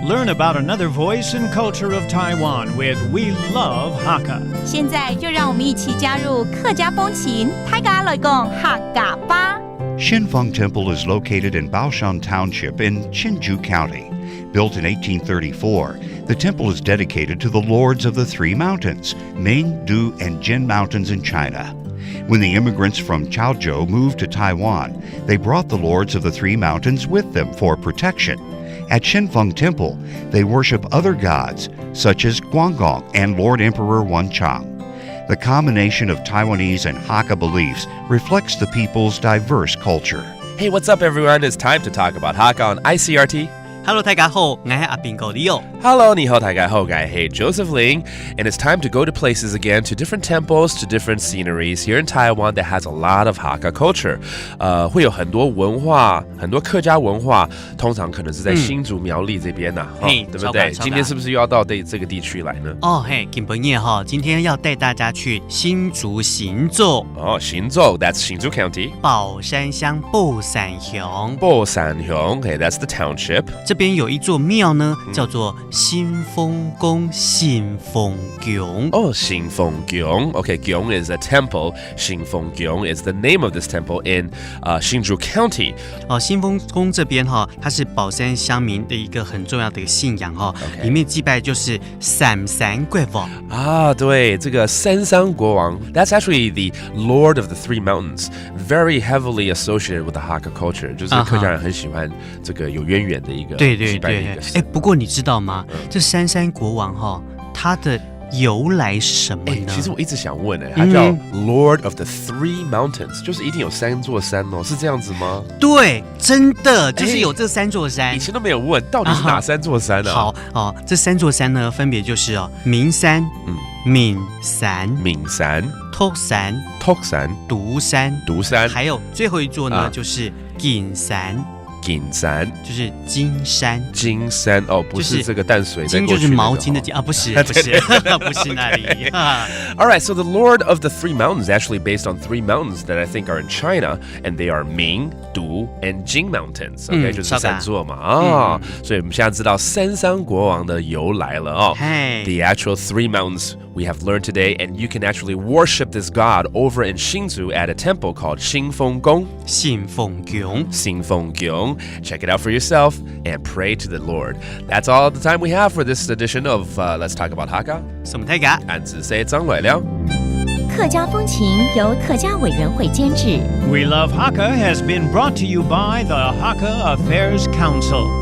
Learn about another voice and culture of Taiwan with We Love Hakka. 现在就让我们一起加入客家风情，大家来讲客家吧。Xinfeng Temple is located in Baoshan Township in Hsinchu County. Built in 1834, the temple is dedicated to the lords of the three mountains, Ming, Du, and Jin mountains in China. When the immigrants from Chaozhou moved to Taiwan, they brought the lords of the three mountains with them for protection. At Xinfeng Temple, they worship other gods, such as Guanggong and Lord Emperor Wenchang. The combination of Taiwanese and Hakka beliefs reflects the people's diverse culture. Hey, what's up, everyone? It's time to talk about Hakka on Icrt.Hello, 大家好，我是阿斌哥Leo. Hello, 你好，大家好，我是 Joseph Ling. And it's time to go to places again, to different temples, to different sceneries here in Taiwan that has a lot of Hakka culture. 会有很多文化，很多客家文化，通常可能是在新竹苗栗这边对不对？今天是不是又要到这个地区来呢？金朋友今天要带大家去新竹行走。行走 that's 新竹 County. 宝山乡宝山乡。宝山乡 okay, that's the township.这边有一座庙呢，叫做新丰宫新丰宫。新丰宫 Okay, 宫 is a temple. 新丰宫 is the name of this temple in Hsinchu County. 新丰宫这边它是宝山乡民的一个很重要的一个信仰Okay. 里面祭拜就是三山国王。对，这个三山国王 that's actually the Lord of the Three Mountains. Very heavily associated with the Hakka culture. 就是客家人很喜欢这个有渊源的一个对，不过你知道吗？这三山国王他的由来是什么呢？其实我一直想问他叫 Lord of the Three Mountains， 就是一定有三座山是这样子吗？对，真的就是有这三座山。以前都没有问，到底是哪三座山呢？好这三座山呢，分别就是名山、闽山、托山、独山，还有最后一座呢，就是景山。就是金山不是这个淡水金就是毛巾的金不是不是那里Alright, so the Lord of the Three Mountains is actually based on three mountains that I think are in China, and they are Ming, Du, and Jin mountains. Okay, 就是三座嘛所以我们现在知道三山国王的由来了The actual three mountains we have learned today, and you can actually worship this god over in Hsinchu at a temple called 新丰宫 Check it out for yourself and pray to the Lord. That's all the time we have for this edition of Let's Talk About Hakka. 什么太嘎？俺只say 张伟了。客家风情由客家委员会监制。We Love Hakka has been brought to you by the Hakka Affairs Council.